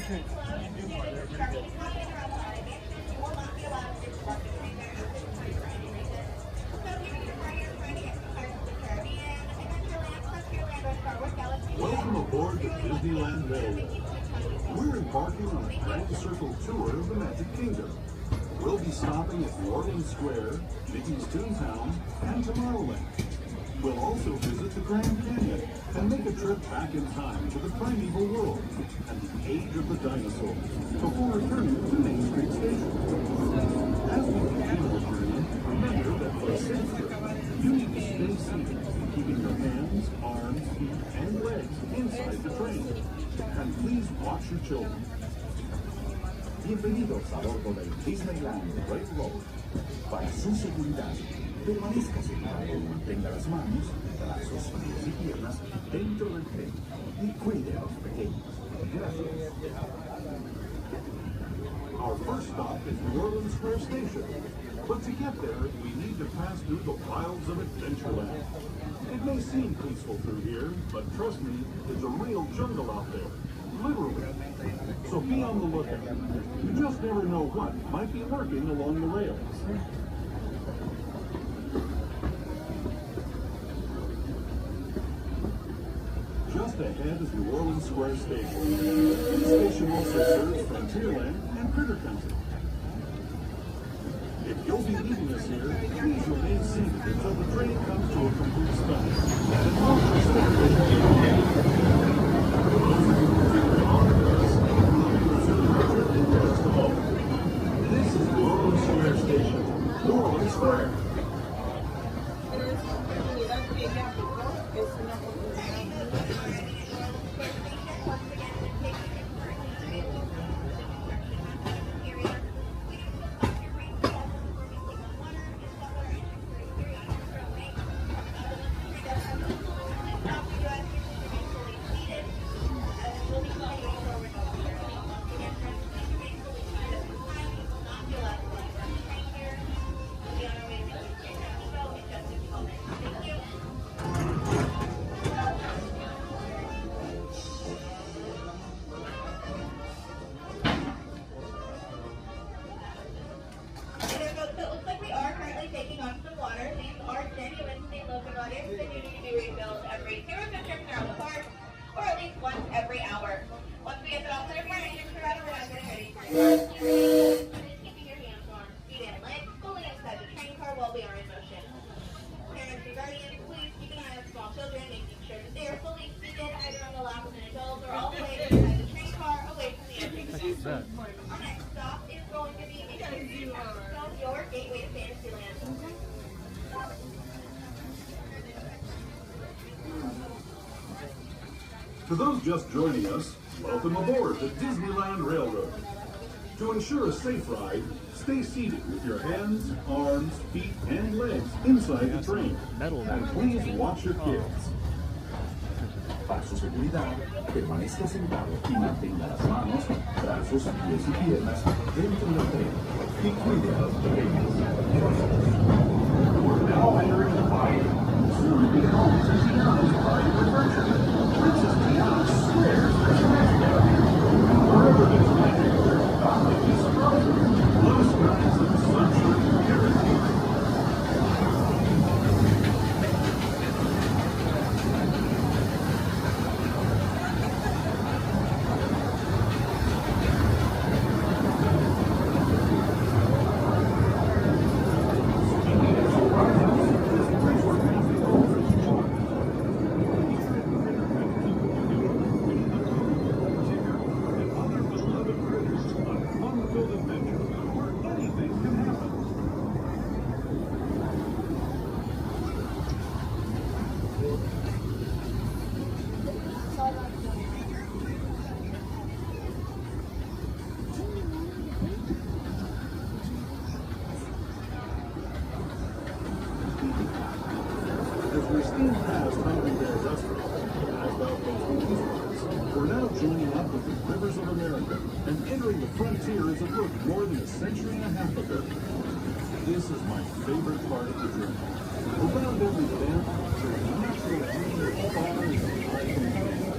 Welcome aboard the Disneyland Railroad. We're embarking on a grand circle tour of the Magic Kingdom. We'll be stopping at New Orleans Square, Mickey's Toontown, and Tomorrowland. We'll also visit the Grand Canyon and make a trip back in time to the primeval world and the age of the dinosaurs before returning to Main Street Station. As we continue the journey, remember that for safety, you need to stay seated, keeping your hands, arms, feet, and legs inside the train. And please watch your children. Bienvenidos a bordo del Disneyland Railroad. Para su seguridad, permanezca sentado y mantenga las manos, brazos, pies y piernas dentro del tren y cuide a los pequeños. Gracias. Our first stop is New Orleans Square Station. But to get there, we need to pass through the wilds of Adventureland. It may seem peaceful through here, but trust me, there's a real jungle out there. Literally. So be on the lookout. You just never know what might be lurking along the rails. Just ahead is New Orleans Square Station. This station also serves Frontierland and Critter Country. If you'll be leaving us here, please remain seated until the train comes to a complete stop. And watch the This is New Orleans Square Station, New Orleans Square. To those just joining us, welcome aboard the Disneyland Railroad. To ensure a safe ride, stay seated with your hands, arms, feet, and legs inside the train. And please watch your kids. Para su seguridad, permanezca sentado y mantenga las manos, brazos, pies y piernas dentro del tren y cuide a los pequeños. We're now entering the fire. Soon be home to Tiana's private adventure. Princess Tiana swears there's magic out here. Wherever there's magic, there's bound to be surprises. Blue skies and sunshine guaranteed. We're now joining up with the rivers of America and entering the frontier as it looked more than a century and a half ago. This is my favorite part of the journey. Around every bend, there's natural beauty as far as the eye can see.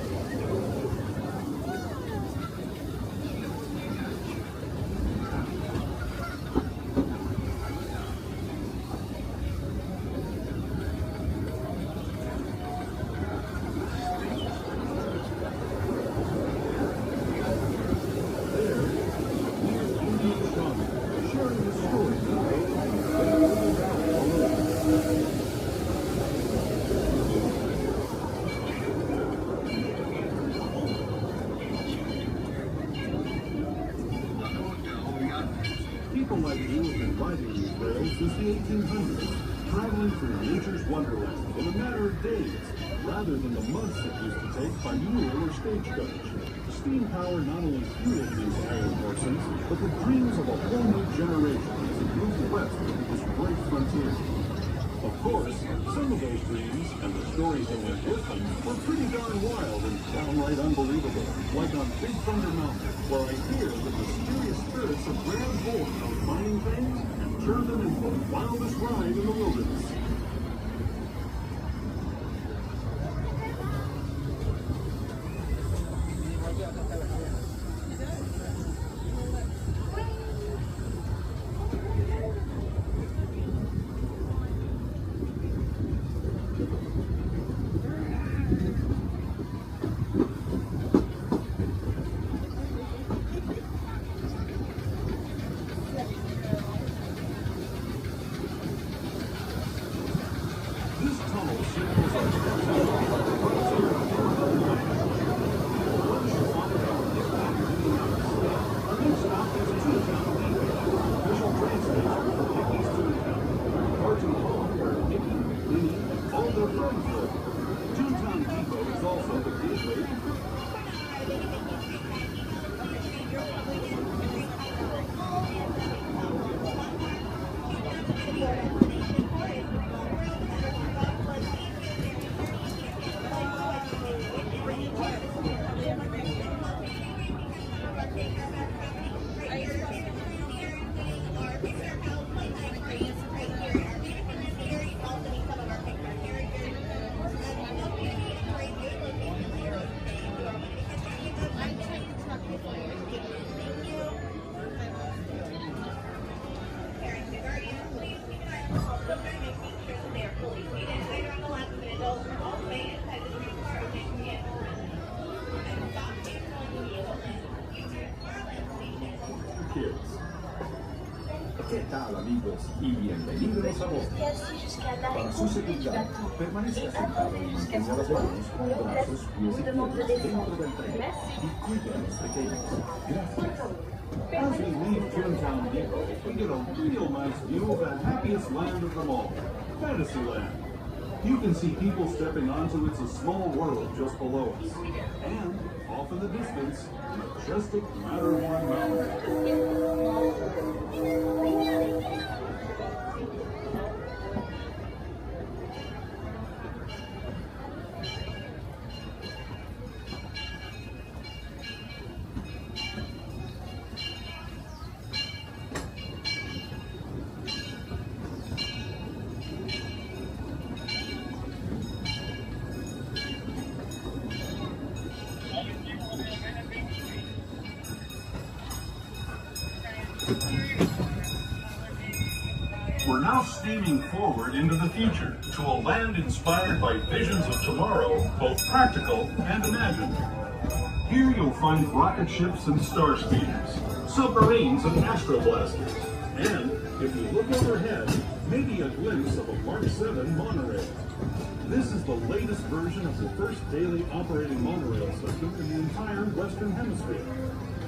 since the 1800s, traveling through nature's wonderland in a matter of days, rather than the months it used to take by mule or stagecoach. Steam power not only fueled these iron horses, but the dreams of a whole new generation as it moved west into this great frontier. Of course, some of those dreams and the stories that went with them were pretty darn wild and downright unbelievable, like on Big Thunder Mountain, where I hear the mysterious spirits of Grand Horn are finding things and turn them into the wildest ride in the wilderness. ¿Qué tal, amigos? Y bienvenidos a bordo. Para su seguridad, permanezca sentado y mantenga las manos, brazos, pies y piernas dentro del tren y cuide a los pequeños. Gracias. As we leave Toontown Depot, we get a real nice view of the happiest land of them all, Fantasyland. You can see people stepping onto It's a Small World just below us. And, off in the distance, majestic Matterhorn Mountain. We're now steaming forward into the future, to a land inspired by visions of tomorrow, both practical and imagined. Here you'll find rocket ships and star speeders, submarines and astroblasters, and, if you look overhead, maybe a glimpse of a Mark 7 monorail. This is the latest version of the first daily operating monorail system in the entire Western Hemisphere,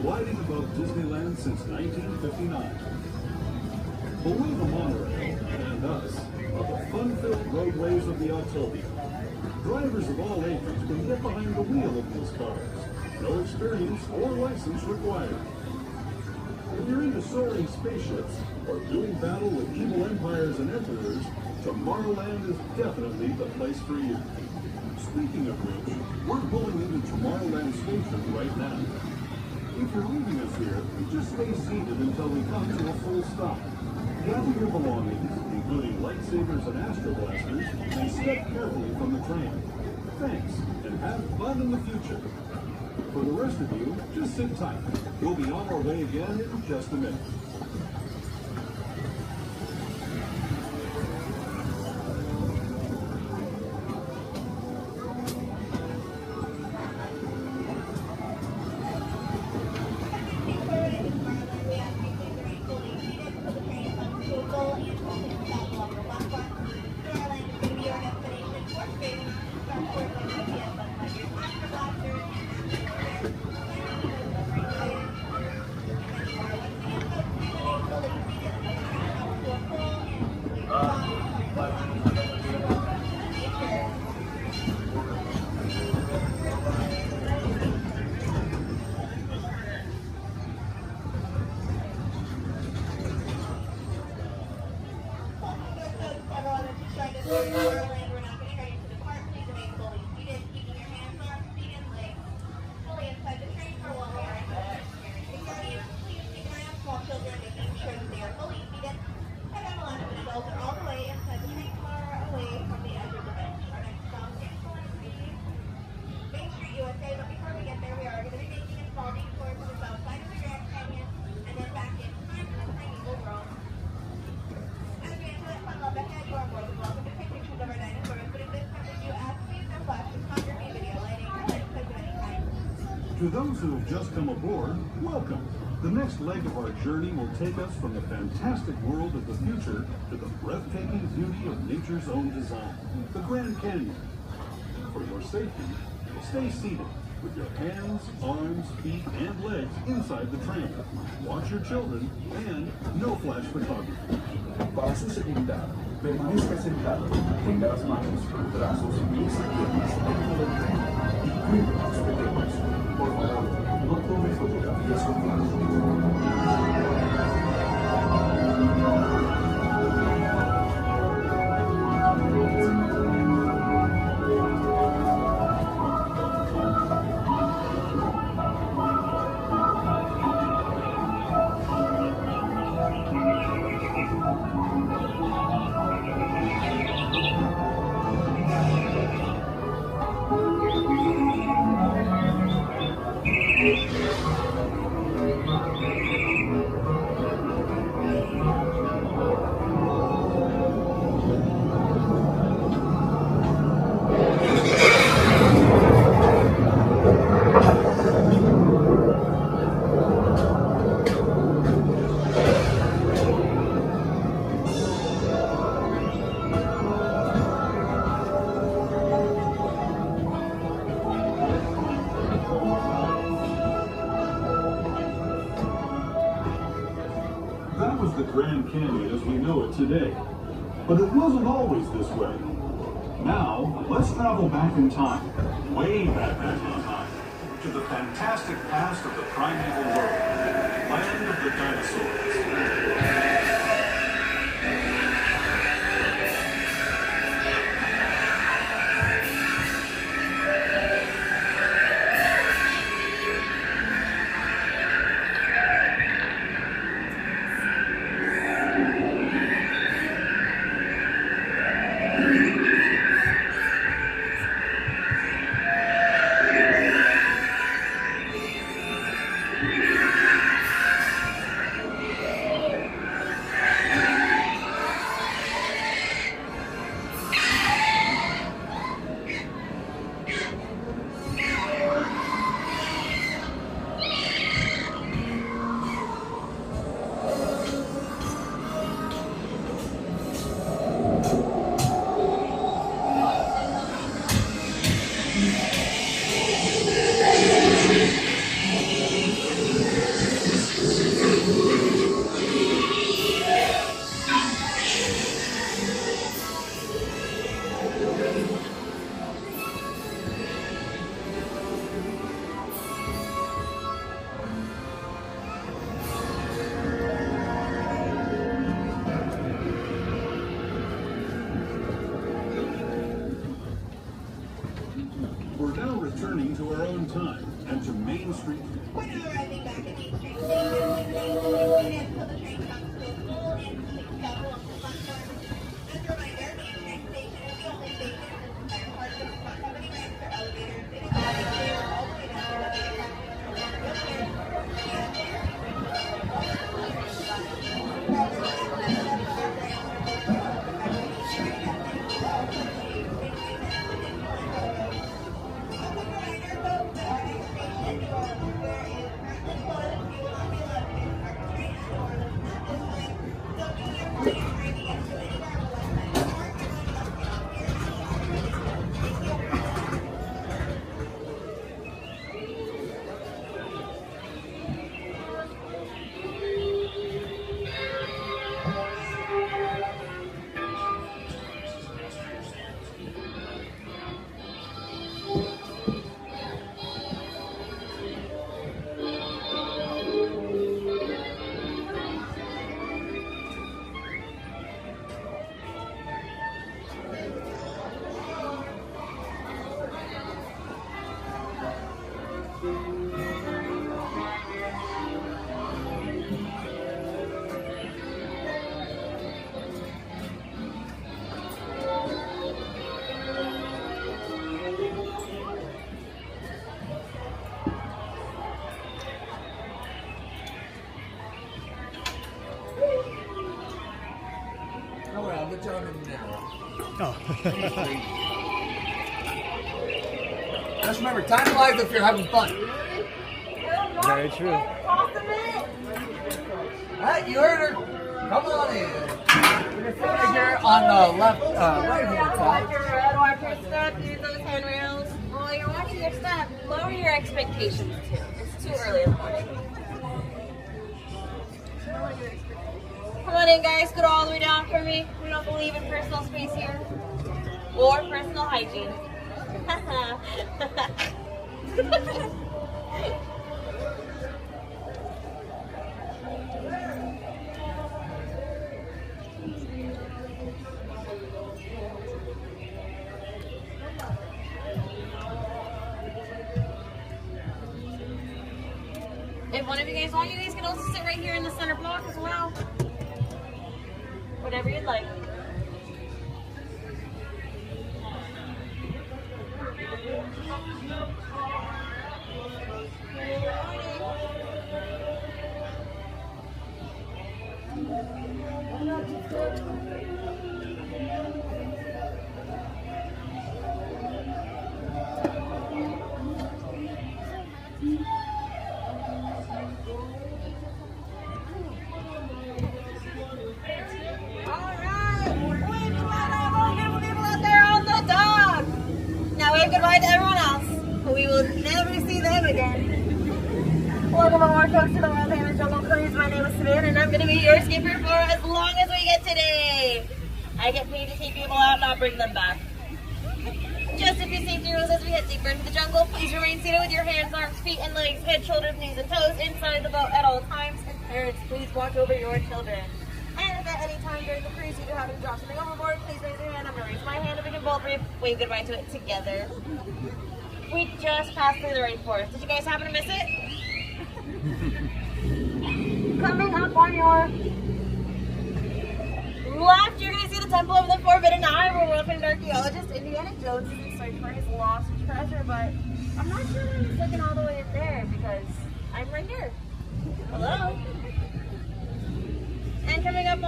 gliding above Disneyland since 1959. Below the monorail, and us, are the fun-filled roadways of the Autopia. Drivers of all ages can get behind the wheel of these cars. No experience or license required. If you're into soaring spaceships or doing battle with evil empires and emperors, Tomorrowland is definitely the place for you. Speaking of which, we're pulling into Tomorrowland Station right now. If you're leaving us here, just stay seated until we come to a full stop. Gather your belongings, including lightsabers and astroblasters, and step carefully from the train. Thanks, and have fun in the future. For the rest of you, just sit tight. We'll be on our way again in just a minute. To those who have just come aboard, welcome. The next leg of our journey will take us from the fantastic world of the future to the breathtaking beauty of nature's own design, the Grand Canyon. For your safety, stay seated with your hands, arms, feet, and legs inside the train. Watch your children and no flash photography. Para su seguridad, permanezca sentado, tenga las manos, brazos, pies y piernas dentro del tren y cuide a sus pequeños. Por favor, no tome fotografías con plástico. The Grand Canyon as we know it today. But it wasn't always this way. Now, let's travel back in time, way back in time, to the fantastic past of the primeval world, land of the dinosaurs. We're now returning to our own time and to Main Street. We're now arriving back at Main Street. Until the train comes to a full and complete stop along the platform. As a reminder, Main Street Station is the only station in this entire park that does not have any ramps or elevators. It is all the way down to the elevator Just remember, time flies if you're having fun. Very true. Alright, you heard her. Come on in. We're gonna sit right here on the left, right hand side. Watch your step, use those handrails. While you're watching your step, lower your expectations too. It's too early in the morning. Come on in, guys. Go all the way down for me. We don't believe in personal space here. Or personal hygiene. If one of you guys want, you guys can also sit right here in the center block as well. Whatever you'd like. Goodbye to everyone else. We will never see them again. Welcome aboard, folks, to the World Famous Jungle Cruise. My name is Savannah, and I'm going to be your skipper for as long as we get today. I get paid to take people out, not bring them back. Just a few safety rules as we head deeper into the jungle. Please remain seated with your hands, arms, feet, and legs, head, shoulders, knees, and toes inside the boat at all times. And parents, please watch over your children. And if at any time during the cruise you do happen to drop something overboard, please raise your hand. I'm going to raise my hand and we can both wave goodbye to it together. We just passed through the rainforest. Did you guys happen to miss it? Coming up on your left, you're going to see the Temple of the Forbidden Eye, where world famed archaeologist Indiana Jones is in search for his lost treasure, but I'm not sure that he's looking all the way in there because I'm right here. Hello? And coming up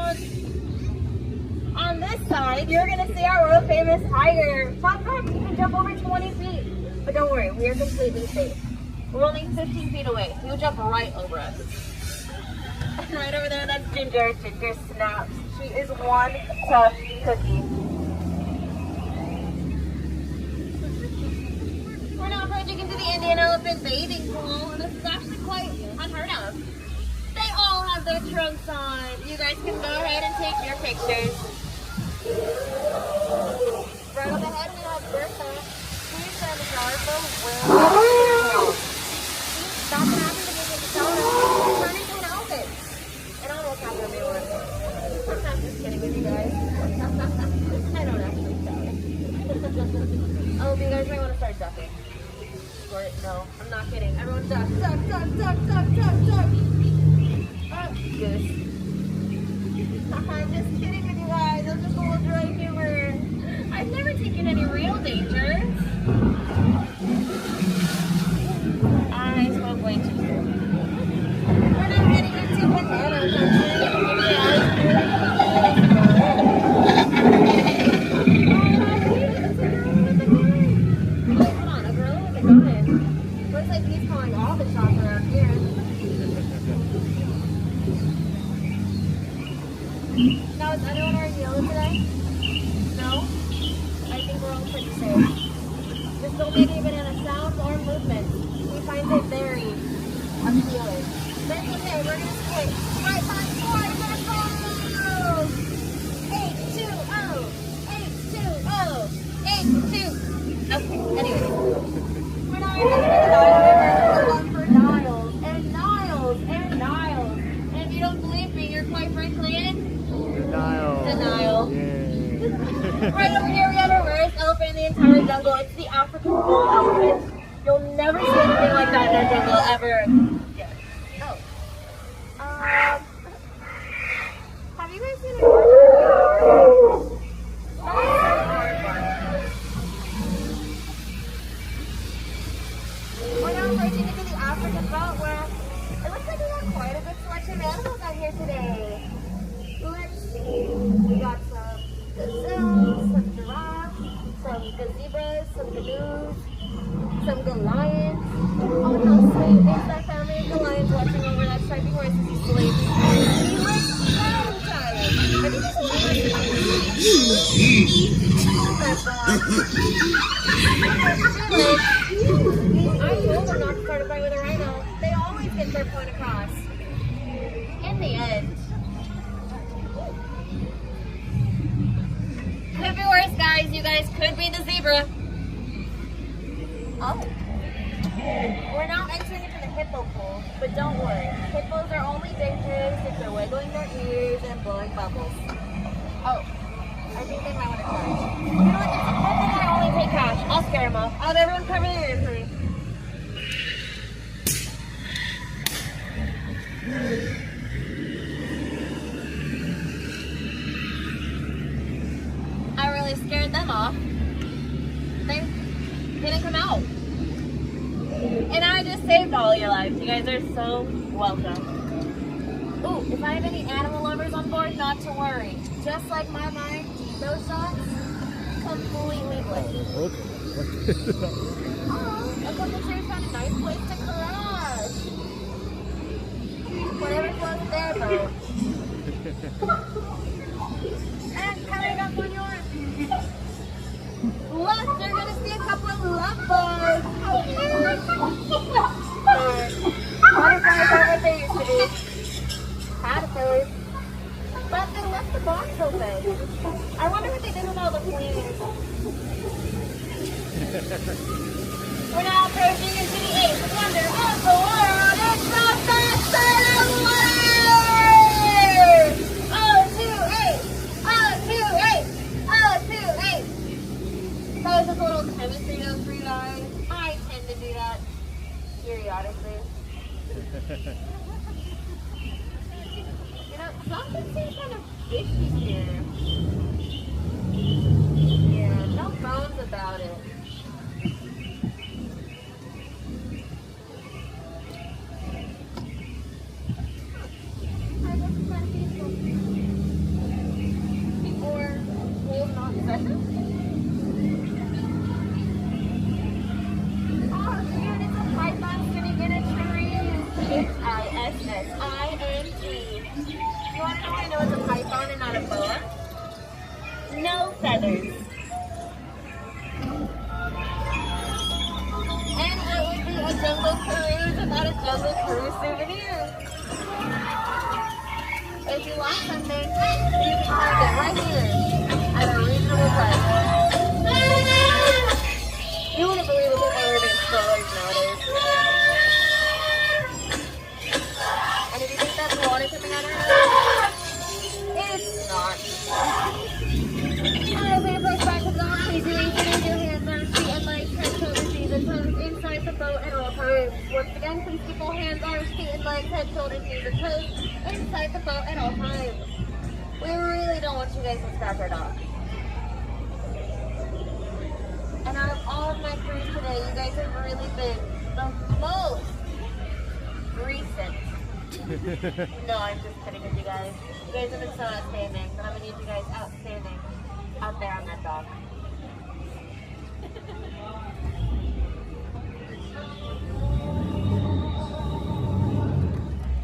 on this side, you're going to see our world famous tiger. Fun fact, you can jump over 20 feet. But don't worry, we are completely safe. We're only 15 feet away. He'll jump right over us. And right over there, that's Ginger. Ginger snaps. She is one tough cookie. We're now approaching into the Indian elephant bathing pool, and this is actually quite unheard of. They all have their trunks on. You guys can go ahead and take your pictures. Right up ahead, we have Bertha. She's trying to jar for Will. That's what happened to me with the shower. She's turning into an elephant. And I don't know what's happening to me with it. I'm just kidding with you guys. I don't actually shower. Oh, you guys might want to start ducking. Or, no, I'm not kidding. Everyone duck, duck, duck, duck, duck, duck, duck. Goose. I'm just kidding with you guys. I'm just a little dry humor. I've never taken any real danger. I smoke way too soon. We're now heading into banana country. Hold on, a gorilla with a gun. Looks like he's calling all the shots around here. Now, is anyone already yellow today? No? I think we're all pretty safe. Just don't make any banana sounds or movements. We find it very appealing. That's okay, we're gonna skate. Right behind 4, you're gonna go! 8-2-0! 8-2-0! 8-2! Okay, anyway. We're now going to the Nile River. We're going for Niles and Niles and Niles. And if you don't believe me, you're quite frankly in denial. Right over here we have our rarest elephant in the entire jungle. It's the African bull elephant. You'll never see anything like that in our jungle ever again. Oh. Have you guys seen a horse? We're now approaching into the African boat where it looks like we got quite a good selection of animals out here today. Let's see. We got some gazelles, some giraffes, some gazebras, some canoes, some lions. Oh, how sweet is that family of told her not to start a fight with a rhino. They always get their point across. In the end. Could be worse, guys. You guys could be the zebra. Oh. We're now entering into the hippo pool, but don't worry. Hippos are only dangerous if they're wiggling their ears and blowing bubbles. Oh. I think they might want to charge. You know what? It's a good thing I only take cash. I'll scare them off. I'll have everyone cover their ears for me. I really scared them off. They didn't come out. And I just saved all your lives. You guys are so welcome. Ooh, if I have any animal lovers on board, not to worry. Just like my mind, those shots completely blank. Okay. A couple trees found a nice place to crash. Whatever floats their boat. And coming up on yours. Look, you're gonna see a couple of love bars. Butterflies are what they used to be. Caterpillars. But they left the box open. I wonder what they did with all the fleas. We're now approaching into the eighth wonder of the world. It's the Festival of Water! 028! 028! 028! That was just a little chemistry note for you guys. I tend to do that periodically. You know, something seems kind of fishy here. Yeah, no bones about it. Or hold not session? Oh, dude, it's a python sitting in a tree. H-I-S-S-I-N-G. You want to know how I know it's a python and not a boa? No feathers. And it would be a jungle cruise without a jungle cruise souvenir. If you want something, you can find it right here at a reasonable price. You wouldn't believe it if I were being strollers nowadays. And if you think that's water coming out of her nose, it's not. Alright, we're going to push back to the dock. Please release your hands, arms, feet, and legs, head, shoulders, knees, and toes inside the boat at all times. Once again, please keep all hands, arms, feet, and legs, head, shoulders, knees, and toes inside the boat at all times. We really don't want you guys to scratch our dock. And out of all of my crews today, you guys have really been the most recent. No, I'm just kidding with you guys. You guys have been so outstanding, but I'm going to need you guys outstanding out there on that dock.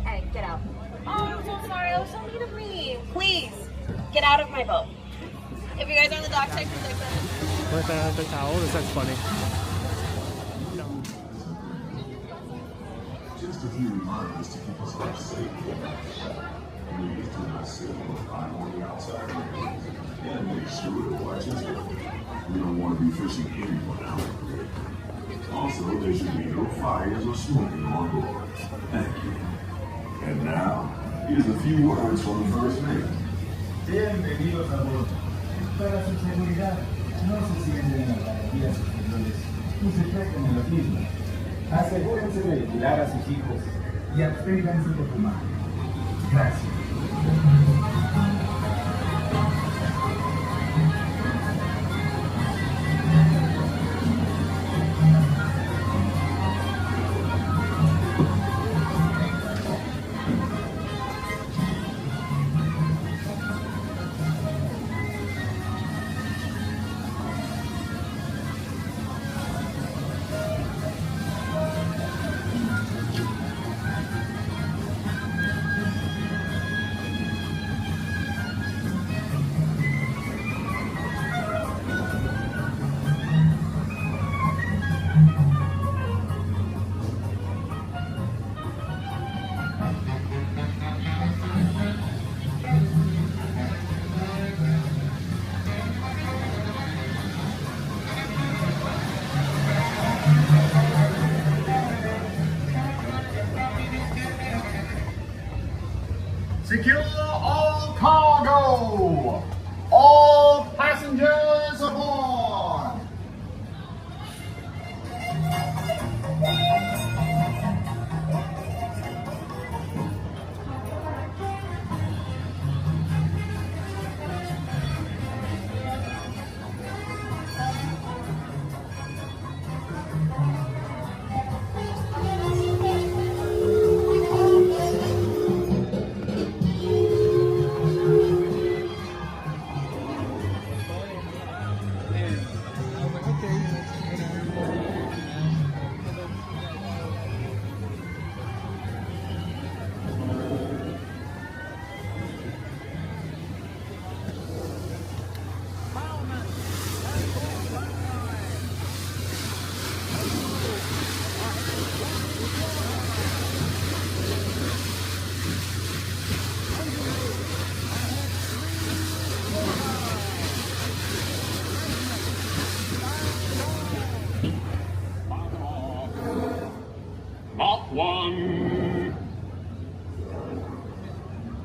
Hey, get out. Oh, I'm so sorry. That was so mean of me. Please, get out of my boat. If you guys are on the dock, check for 6 minutes. The towel, that's funny. Just a few reminders to keep us all safe. Please do not sit or climb on the outside. And make sure to watch your step. We don't want to be fishing anyone out. Also, there should be no fires or smoking on board. Thank you. And now, here's a few words from the first mate. Bienvenidos a bordo. Para su seguridad, no se sienten en las galerías exteriores y se tratan en las mismas. Asegúrense de cuidar a sus hijos y absténganse de fumar. Gracias.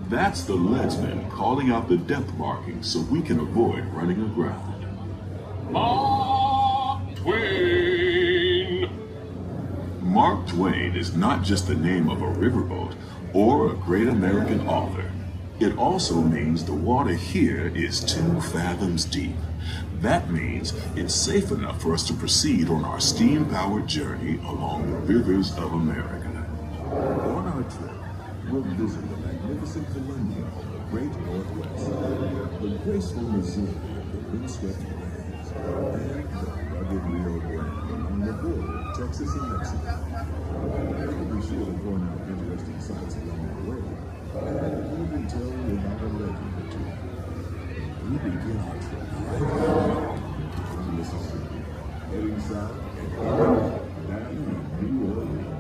That's the leadsman calling out the depth markings so we can avoid running aground. Mark Twain! Mark Twain is not just the name of a riverboat or a great American author. It also means the water here is 2 fathoms deep. That means it's safe enough for us to proceed on our steam-powered journey along the rivers of America. On our trip, we'll visit the magnificent Columbia of the Great Northwest, the graceful Missouri of the windswept plains, and the rugged Rio Grande along the border of Texas and Mexico. We'll be sure to point out interesting sights along the way, and even tell you about a legend or two. We begin our trip right from Mississippi, heading south and down in New Orleans.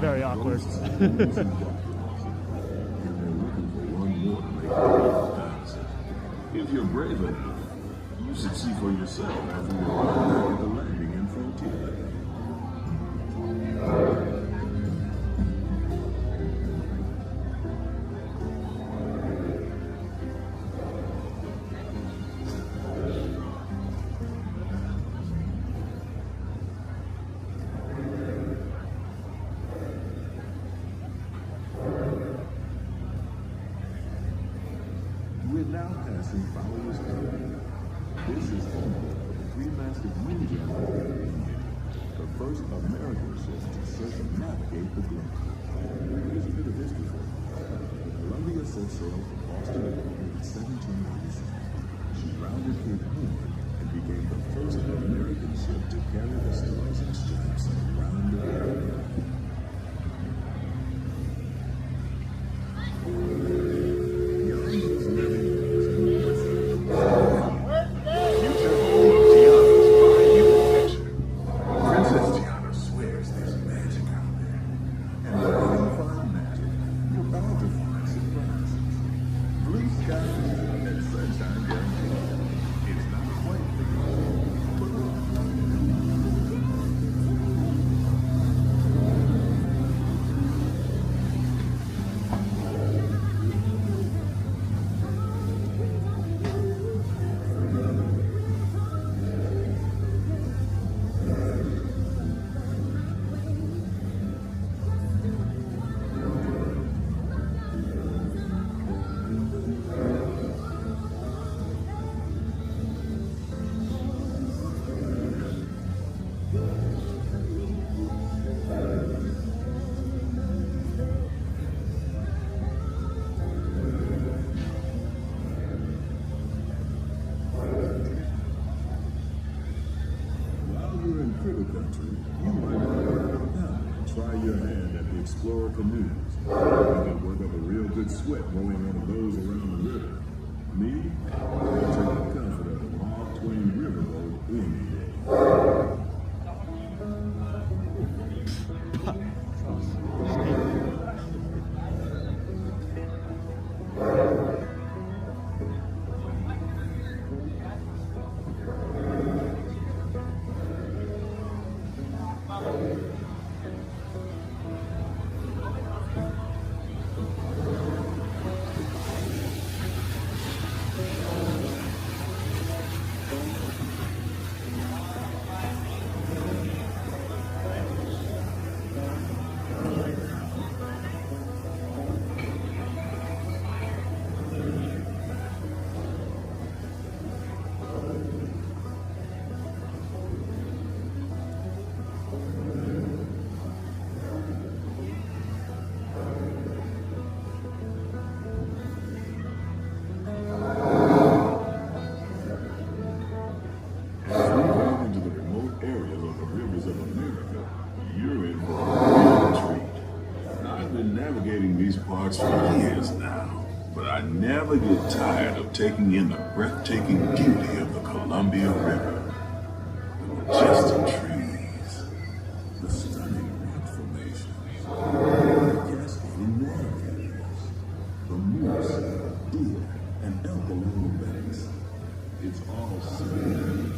Very awkward. If you're brave enough, you should see for yourself after you arrive at the landing in Frontierland. We're now passing Fowler's Cove. This is home to the 3-masted windjammer, the first American ship to circumnavigate the globe. Here's a bit of history for you. Columbia set sail from Boston in 1787. She rounded Cape Horn and became the first American ship to carry the Stars and Stripes around the world. Explorer canoes. You can work up a real good sweat rowing one of those around the river. Me, I'll take the comfort of the Mark Twain Riverboat any day. never get tired of taking in the breathtaking beauty of the Columbia River. The majestic trees, the stunning rock formations, the cascading waterfalls, the moose, deer, and elk along the banks. It's all serene.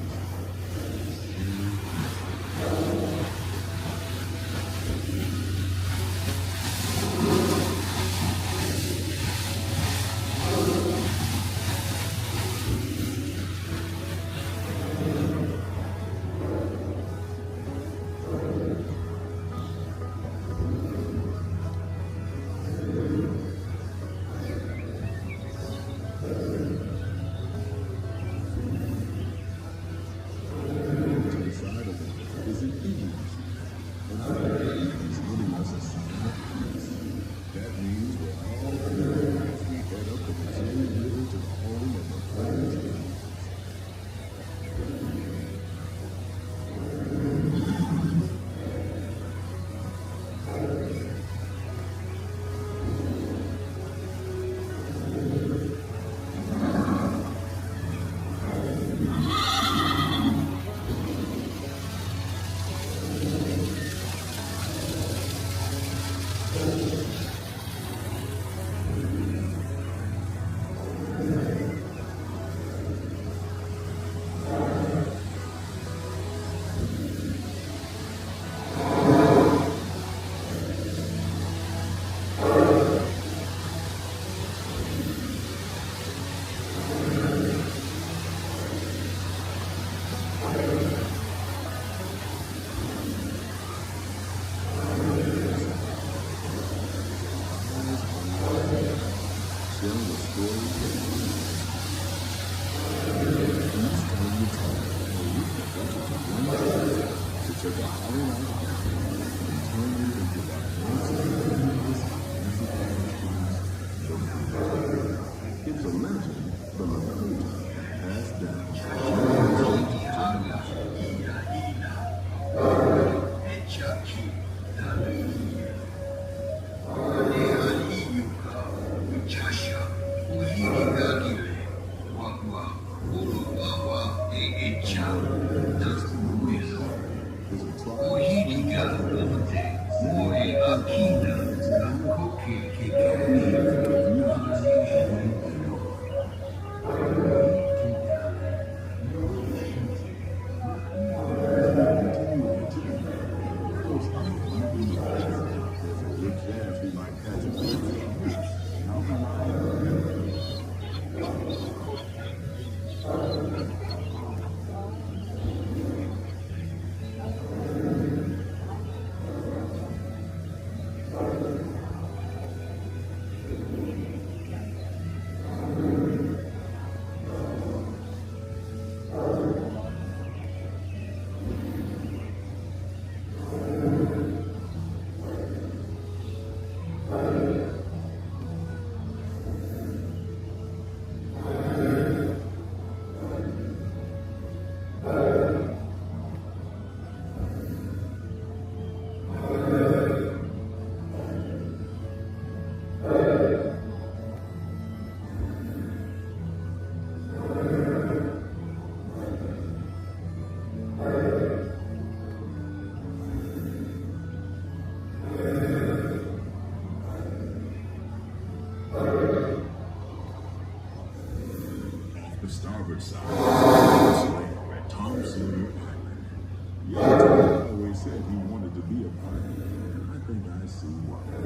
The starboard side at Tom Sawyer Island. Young always said he wanted to be a pirate, and I think I see why. If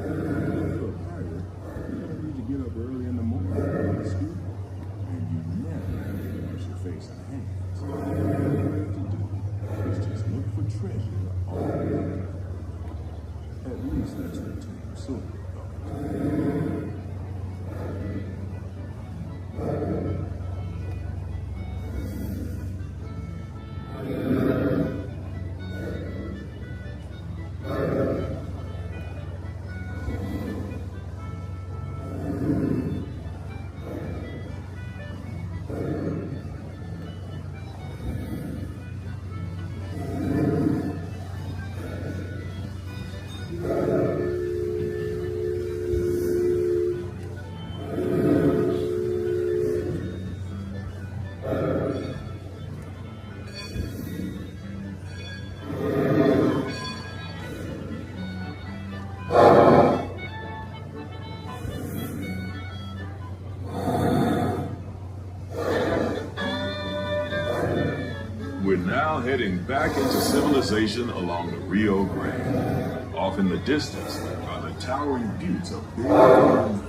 you're a pirate, you don't need to get up early in the morning to school, and you never have to wash your face and hands. All you have to do is just look for treasure all the time. At least that's what Tom Sawyer thought. We're now heading back into civilization along the Rio Grande. Off in the distance are the towering buttes of Big Berms.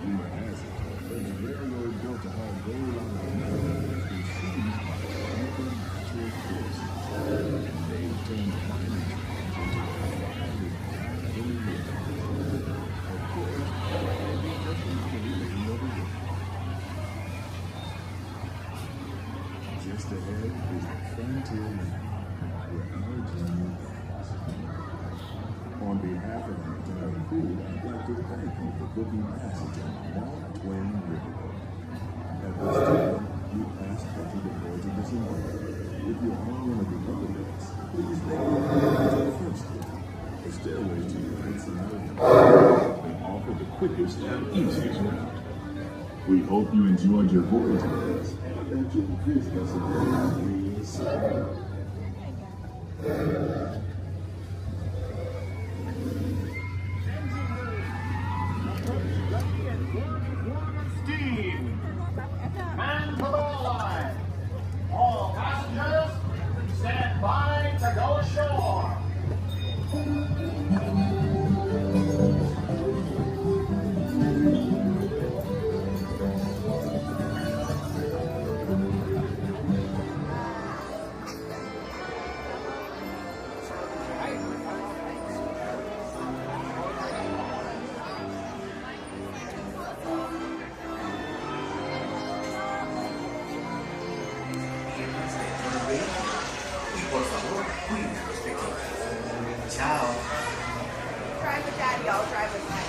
Rumor has it that the railroad built to haul gold on the canal has been seized by the natural forces, and they've turned the mining trains into a fiery path in the river. Of course, just ahead is the Fantasyland, where our journey ends. On behalf of the entire crew, I'd like to thank you for booking passage on Mark Twain Riverboat. At this time, we ask that you deploy to Disneyland. If you are on one of the other decks, please make your way to the first deck. The stairways to your right side and offer the quickest and easiest route. We hope you enjoyed your voyage with us. Thank you for visiting us real soon. Steam! Man to the line! All passengers, stand by to go ashore! Ciao. Drive with Daddy, I'll drive with Daddy.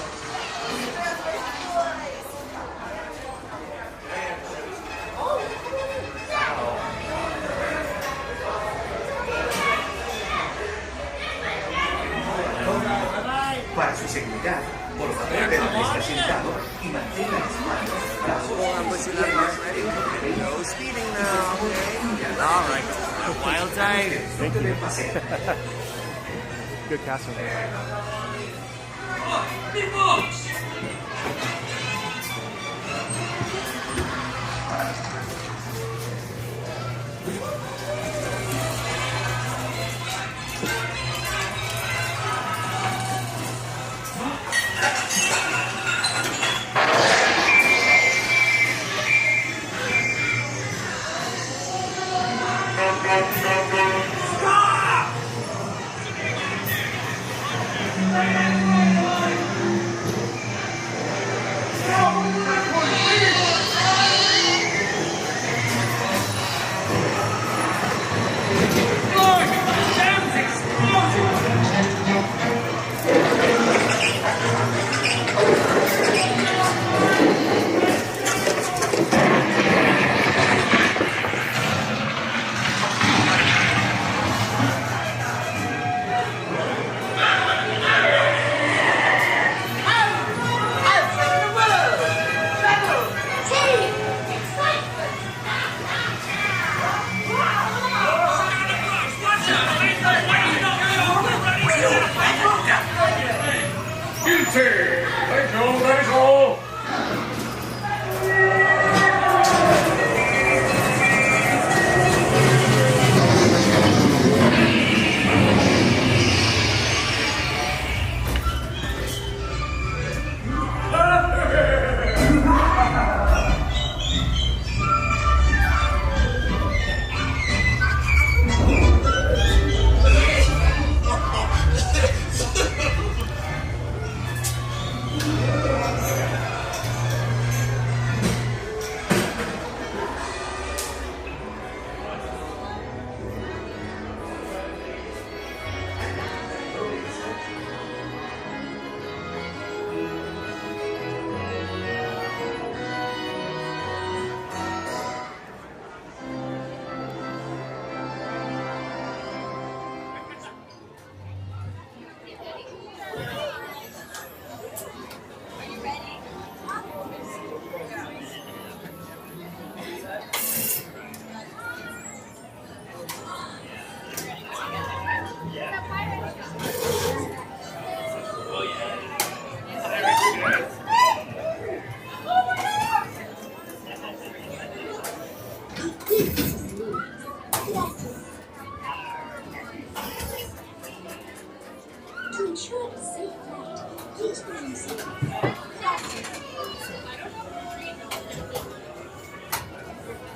Para su seguridad, por favor, permanezca sentado y mantenga las manos No speeding now. All right. Wild tide. Thank you. Good casting.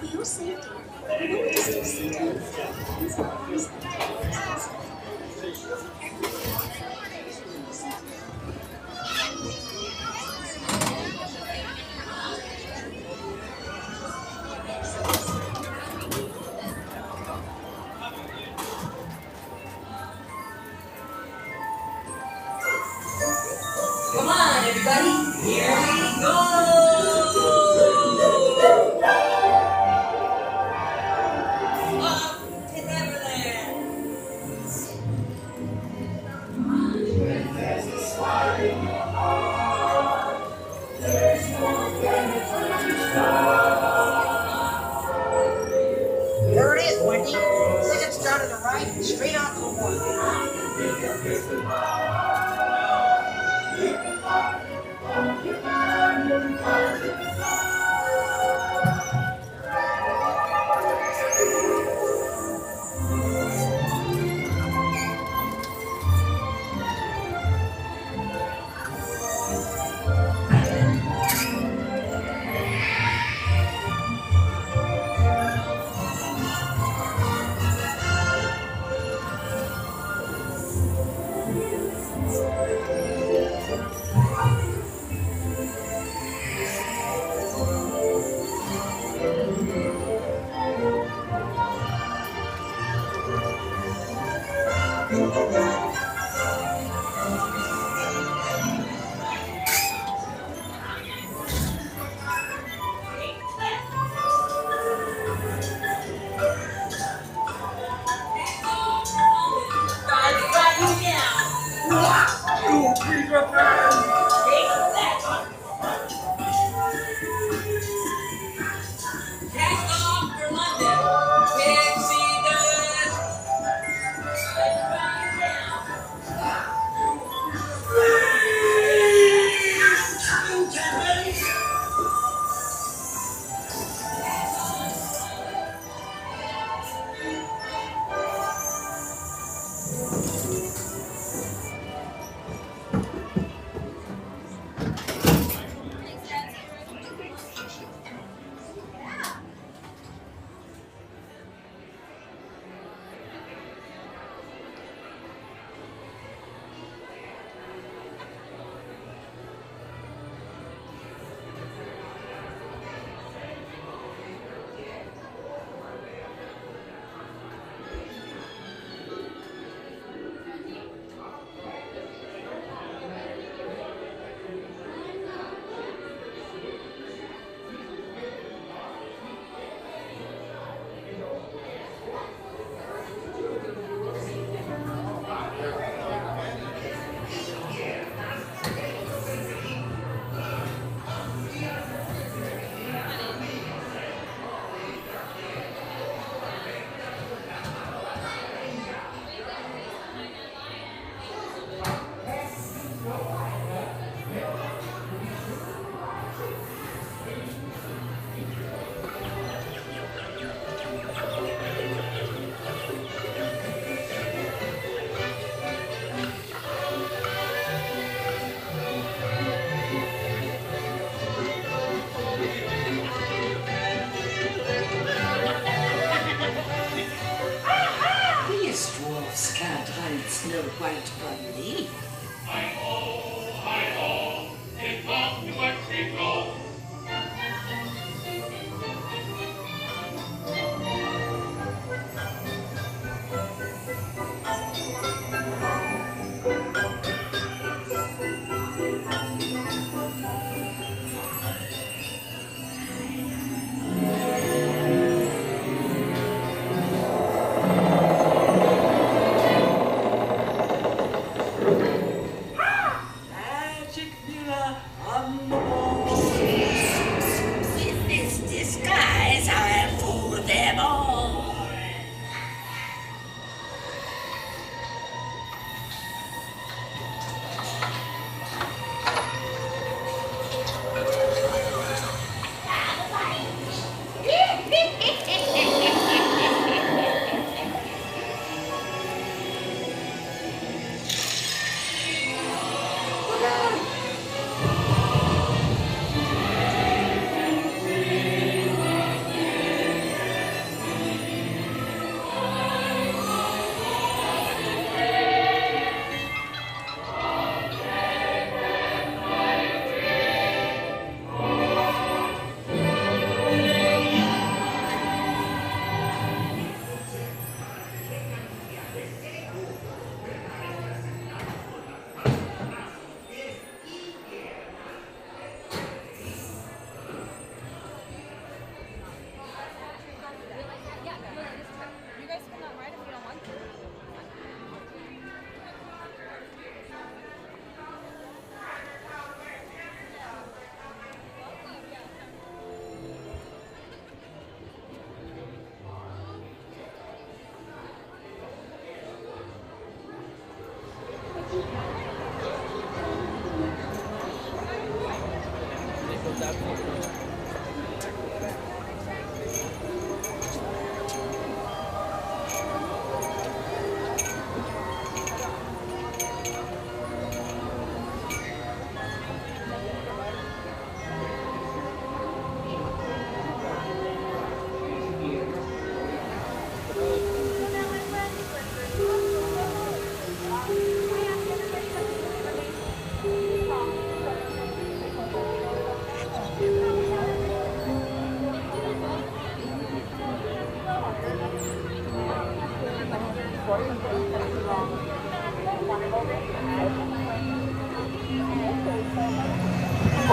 For your safety, remember to stay seated, hands up, please. Come on, everybody, here we go! Off to Neverland!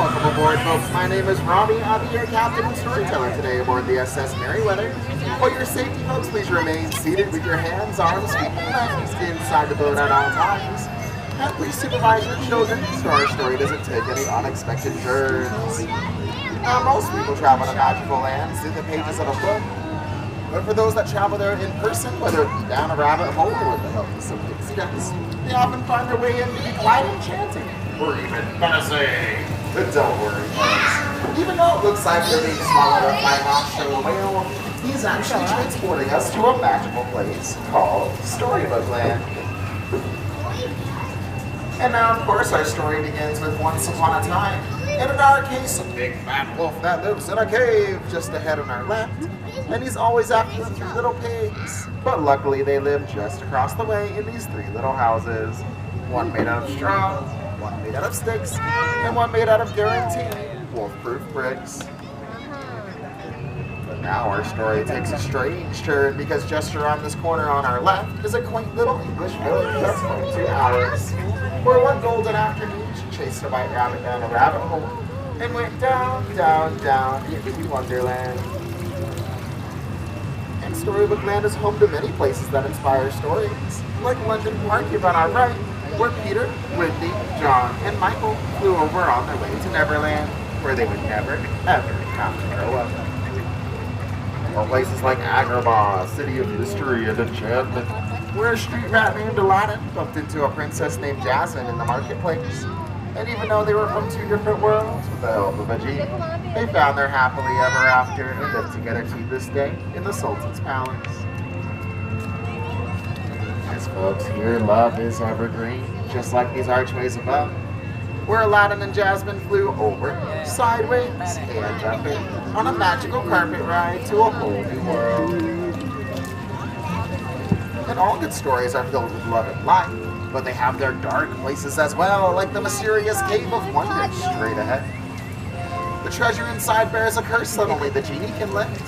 Welcome aboard, folks. My name is Robbie. I'll be your captain and storyteller today aboard the SS Merryweather. For your safety, folks, please remain seated with your hands, arms, feet, and legs inside the boat at all times. And please supervise your children so our story doesn't take any unexpected turns. Now, most people travel to magical lands through the pages of a book. But for those that travel there in person, whether it be down a rabbit hole or with the help of some pixie dust, they often find their way in to be quite enchanting, or even menacing. But don't worry, folks. Even though it looks like they're being swallowed up by a monster whale, he's actually transporting us to a magical place called Storybookland. And now, of course, our story begins with once upon a time. And in our case, a big fat wolf that lives in a cave just ahead on our left. And he's always after the 3 little pigs. But luckily, they live just across the way in these 3 little houses. One made out of straw, one made out of sticks, and one made out of guaranteed wolf-proof bricks. But now our story takes a strange turn because just around this corner on our left is a quaint little English village that's 22 hours. Where one golden afternoon she chased a white rabbit down a rabbit hole and went down, down, down into Wonderland. And Storybookland is home to many places that inspire stories, like London Park here on our right, where Peter, Wendy, John, and Michael flew over on their way to Neverland, where they would never, ever have to grow up. Or places like Agrabah, city of history and enchantment, where a street rat named Aladdin bumped into a princess named Jasmine in the marketplace. And even though they were from 2 different worlds, with the help of a genie, they found their happily ever after and lived together to this day in the Sultan's palace. Yes, folks, here love is evergreen, just like these archways above, where Aladdin and Jasmine flew over, sideways, and under, on a magical carpet ride to a whole new world. And all good stories are filled with love and light, but they have their dark places as well, like the mysterious Cave of Wonder straight ahead. The treasure inside bears a curse that only the genie can lift.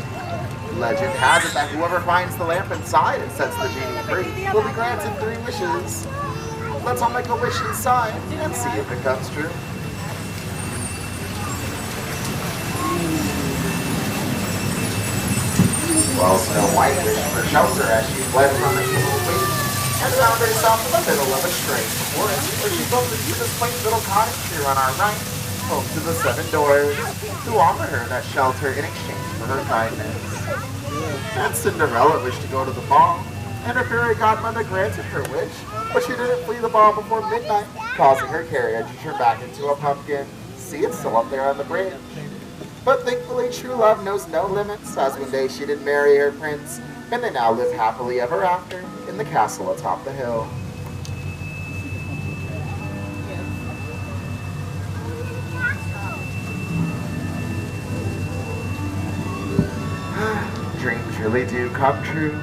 Legend has it that whoever finds the lamp inside and sets the genie free will be granted 3 wishes. Let's all make a wish inside and see if it comes true. Well, Snow White wished for shelter as she fled from the evil queen and found herself in the middle of a strange forest where she built this quaint little cottage here on our right, home to the 7 Dwarves, who offer her that shelter in exchange for her kindness. And Cinderella wished to go to the ball, and her fairy godmother granted her wish, but she didn't flee the ball before midnight, causing her carriage to turn back into a pumpkin. See, it's still up there on the bridge. But thankfully, true love knows no limits, as one day she did marry her prince, and they now live happily ever after in the castle atop the hill. Dreams really do come true.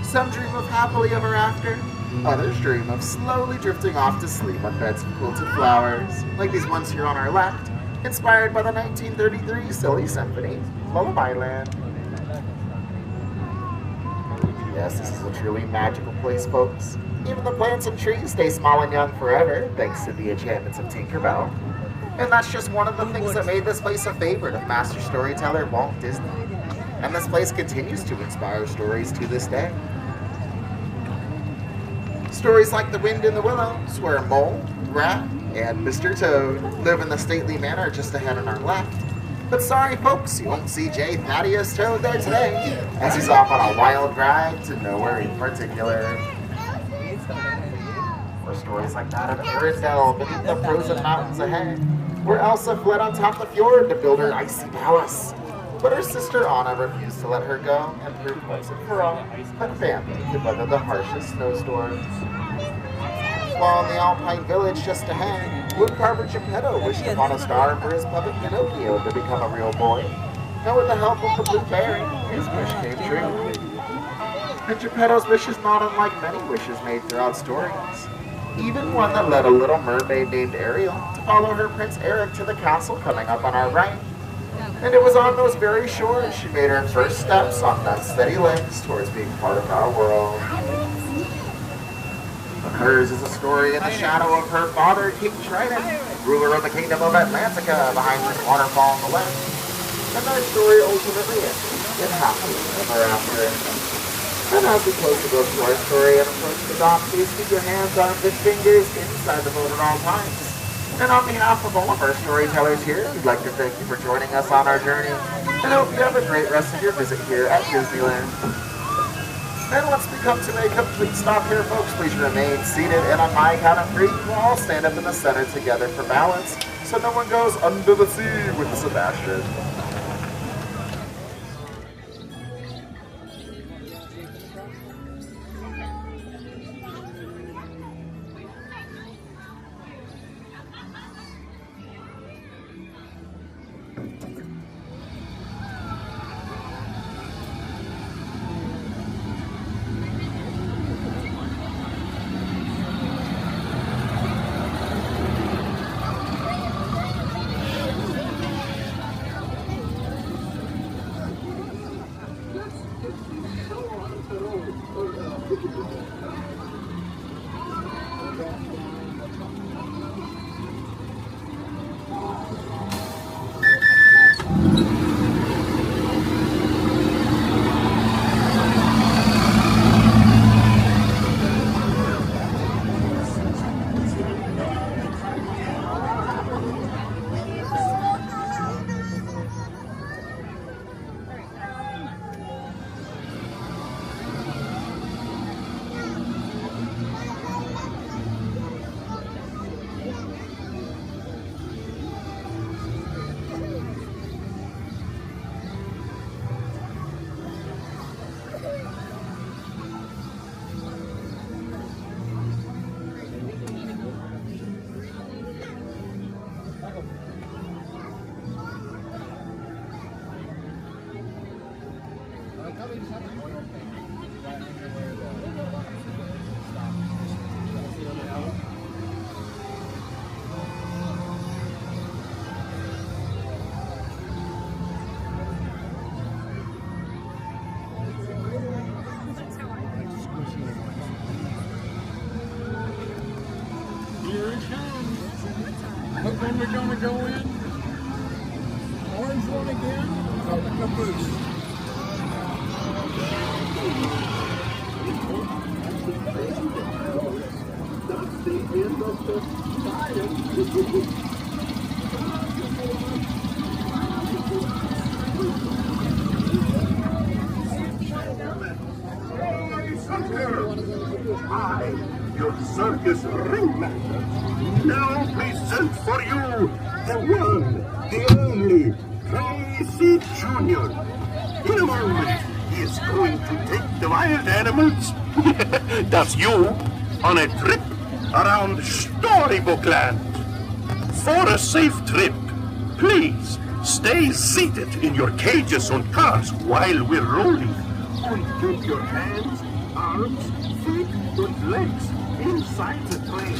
Some dream of happily ever after. Others dream of slowly drifting off to sleep on beds of quilted flowers, like these ones here on our left, inspired by the 1933 Silly Symphony, Lullaby Land. Yes, this is a truly magical place, folks. Even the plants and trees stay small and young forever, thanks to the enchantments of Tinkerbell. And that's just one of the things that made this place a favorite of master storyteller Walt Disney. And this place continues to inspire stories to this day. Stories like The Wind in the Willows, where Mole, Rat, and Mr. Toad live in the stately manor just ahead on our left. But sorry folks, you won't see J. Thaddeus Toad there today, as he's off on a wild ride to nowhere in particular. Or stories like that of Arendelle beneath the frozen mountains ahead, where Elsa fled on top of the fjord to build her icy palace. But her sister Anna refused to let her go and proved once and for all that family could weather the harshest snowstorms. While in the Alpine village just ahead, woodcarver Geppetto wished upon a star for his puppet Pinocchio to become a real boy. And with the help of the Blue Fairy, his wish came true. And Geppetto's wish is not unlike many wishes made throughout stories. Even one that led a little mermaid named Ariel to follow her Prince Eric to the castle coming up on our right. And it was on those very shores she made her first steps on that steady legs towards being part of our world. But Hers is a story in the shadow of her father, King Trident, ruler of the kingdom of Atlantica behind this waterfall on the left. And their story ultimately ends in happily ever after. And as we close the book to our story and approach the dock, please keep your hands, arms, and fingers inside the boat at all times. And on behalf of all of our storytellers here, we'd like to thank you for joining us on our journey, and hope you have a great rest of your visit here at Disneyland. And once we come to a complete stop here, folks, please remain seated, and on my count of 3, we'll all stand up in the center together for balance, so no one goes under the sea with Sebastian. What one we're going to go in? Orange one again? Oh, the caboose. That's the end of the science. I, your circus ringmaster, now present for you the one, the only, Tracy Jr. In a moment, he is going to take the wild animals, that's you, on a trip around Storybookland. For a safe trip, please stay seated in your cages on cars while we're rolling. And keep your hands, arms, feet, and legs inside the train.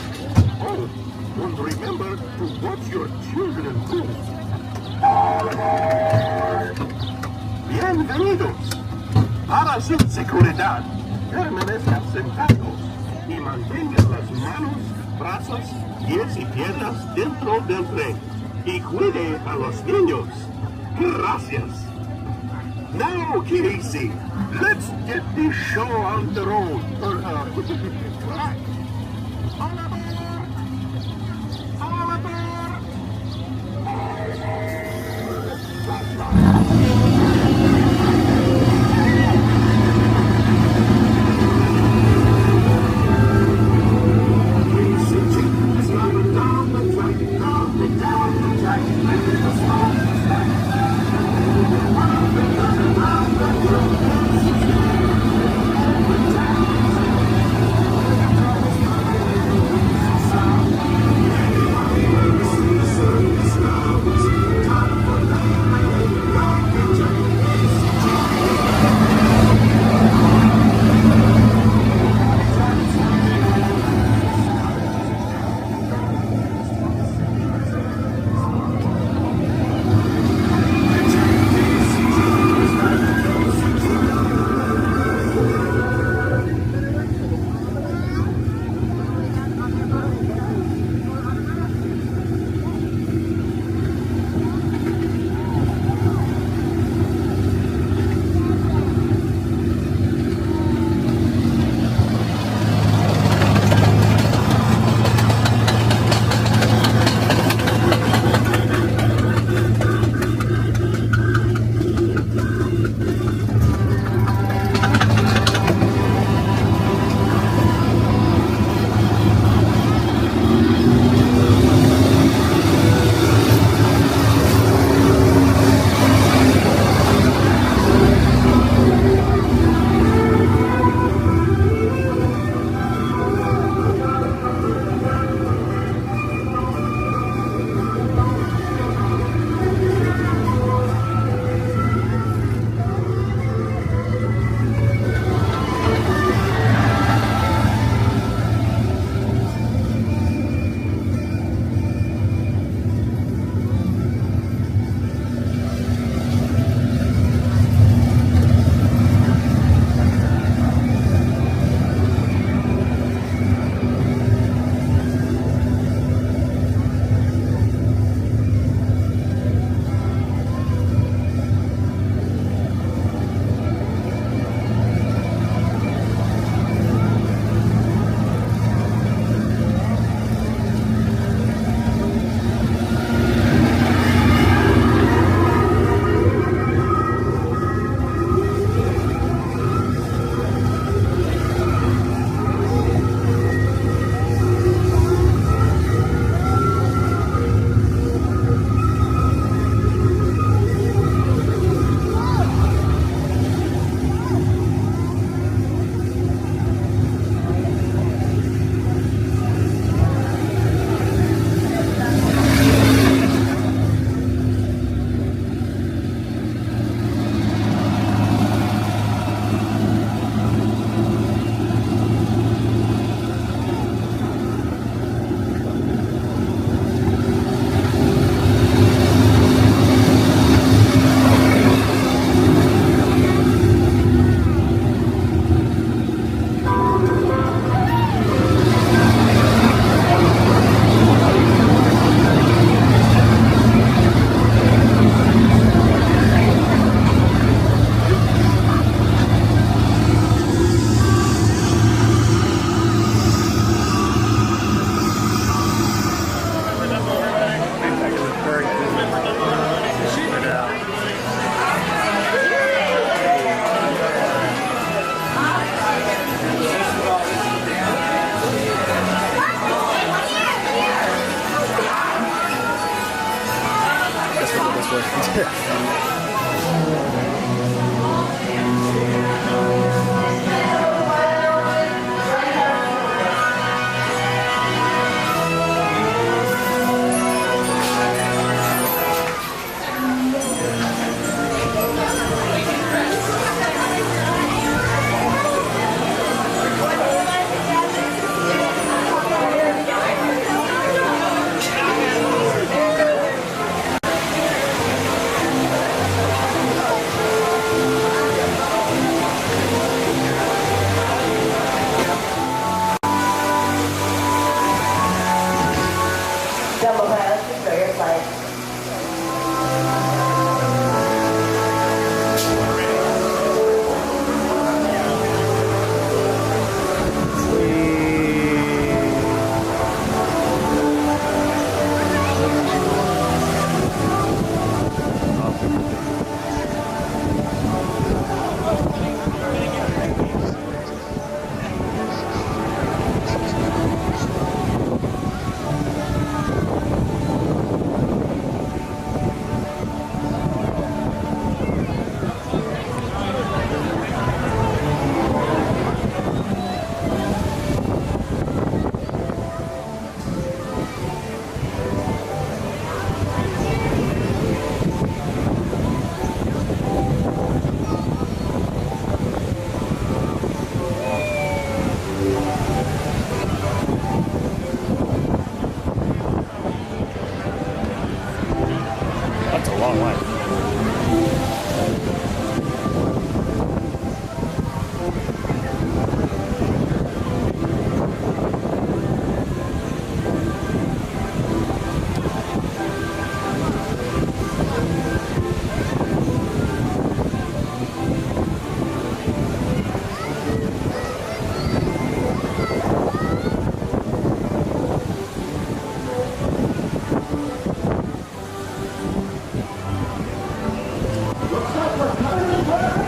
Oh, and remember to watch your children too. Bienvenidos. Para su seguridad, permanezcan sentados y mantengan las manos, brazos, pies y piernas dentro del tren. Y cuide a los niños. Gracias. Now, Casey, let's get this show on the road. Track. All aboard! All aboard! Slide down the track, down the track, make it a small track.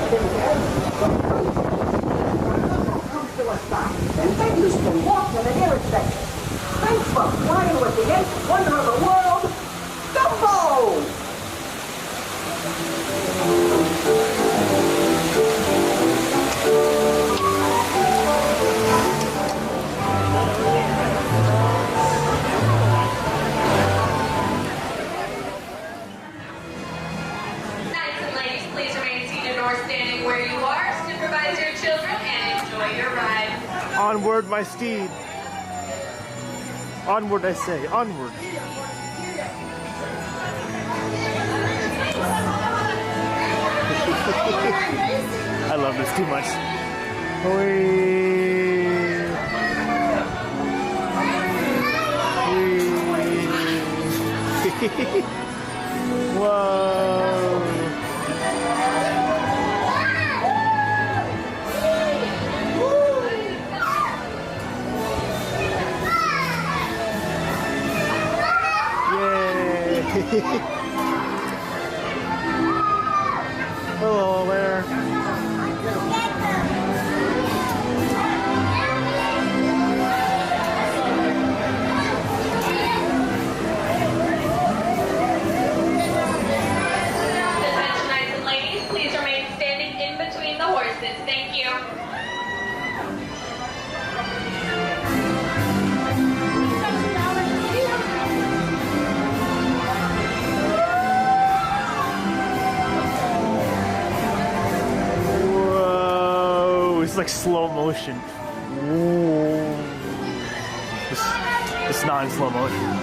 Comes to a stop, and babies can walk in an intersection. Thanks for flying with the eighth wonder of the world, Dumbo! Knights and ladies, please remain seated or standing where you are. Supervise your children and enjoy your ride. Onward, my steed. Onward, I say. Onward. I love this too much. Whoa. Hello there. Attention, knights and ladies, please remain standing in between the horses. Thank you. Whoa, it's like slow motion. Whoa. It's not in slow motion.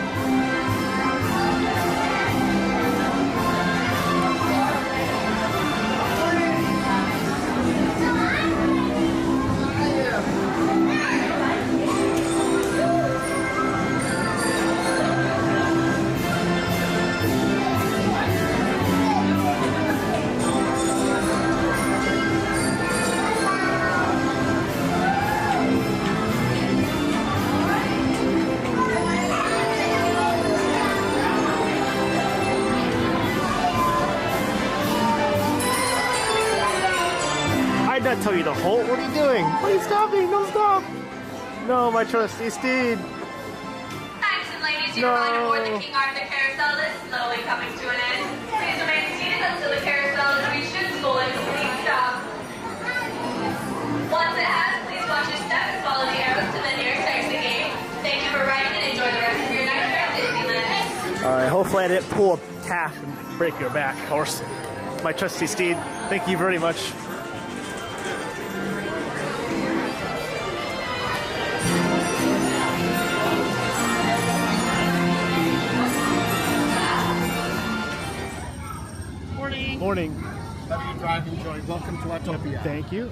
I did not tell you to halt. What are you doing? Please stop me. Don't stop. No, my trusty steed. Knights and ladies, you're going aboard the King Arthur Carousel is slowly coming to an end. Please remain seated until the carousel has reached its full and complete stop. Once it has, please watch your step and follow the arrows to the nearest exit gate. Thank you for riding and enjoy the rest of your night here at Disneyland. Alright, hopefully I didn't pull a calf and break your back, horse. My trusty steed. Thank you very much. Morning. Have you drive enjoy. Welcome to Autopia. Thank you.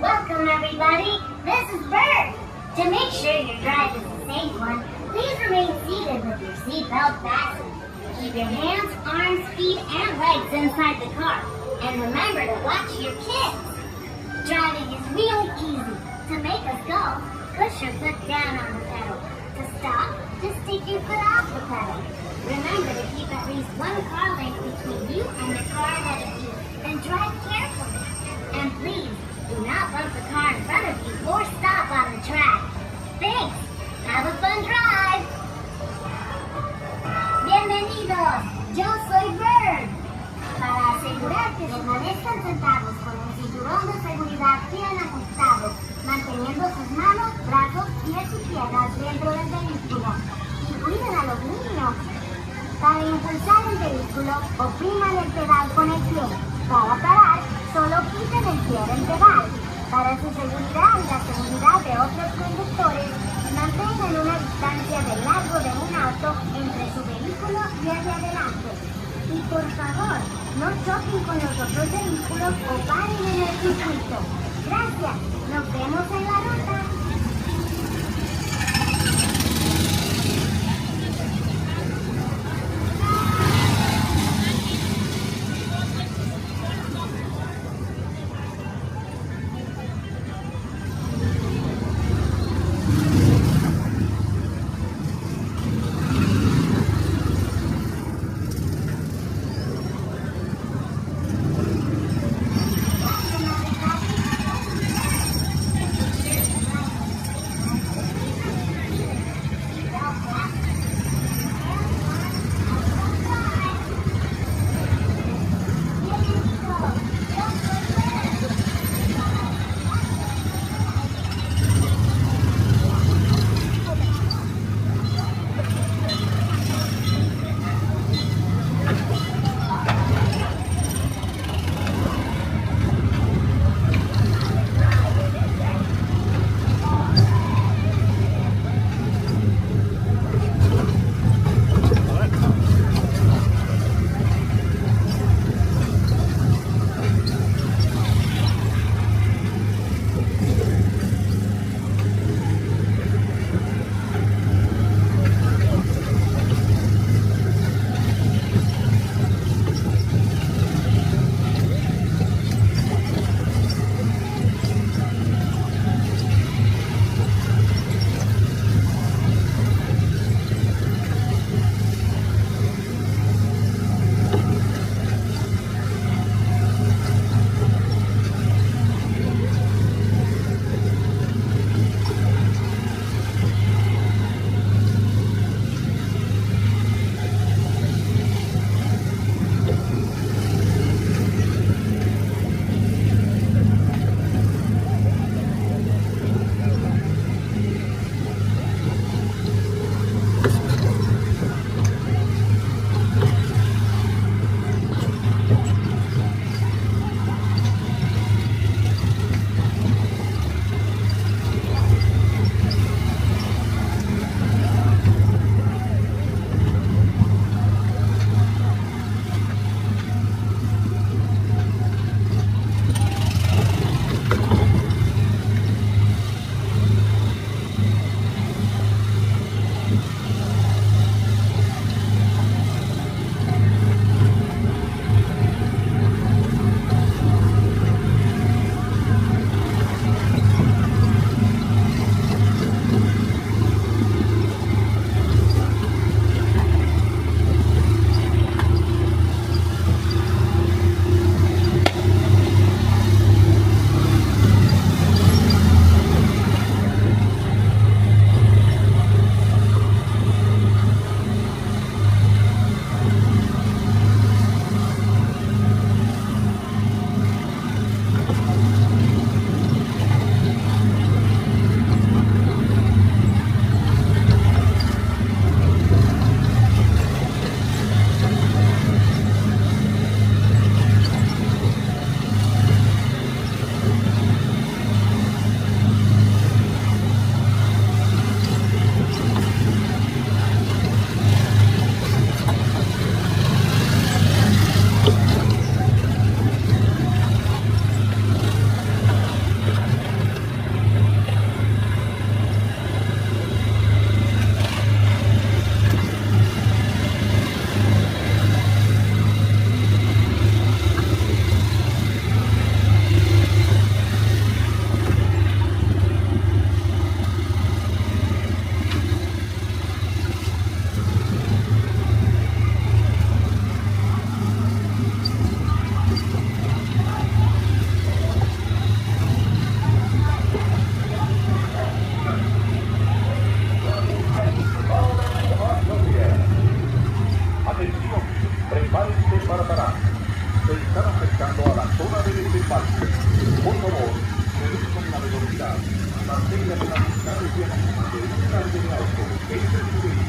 Welcome everybody, this is Bert. To make sure your drive is a safe one, please remain seated with your seatbelt fastened. Keep your hands, arms, feet, and legs inside the car. And remember to watch your kids. Driving is really easy. To make us go, push your foot down on the pedal. To stop, just take your foot off the pedal. Remember to keep at least one car length between you and the car ahead of you, and drive carefully. And please, do not bump the car in front of you or stop Para impulsar el vehículo, opriman el pedal con el pie. Para parar, solo quiten el pie del pedal. Para su seguridad y la seguridad de otros conductores, mantengan una distancia de largo de un auto entre su vehículo y el de adelante. Y por favor, no choquen con los otros vehículos o paren en el circuito. Gracias, nos vemos en la ruta. mantenga la distancia de un carro de auto entre su vehículo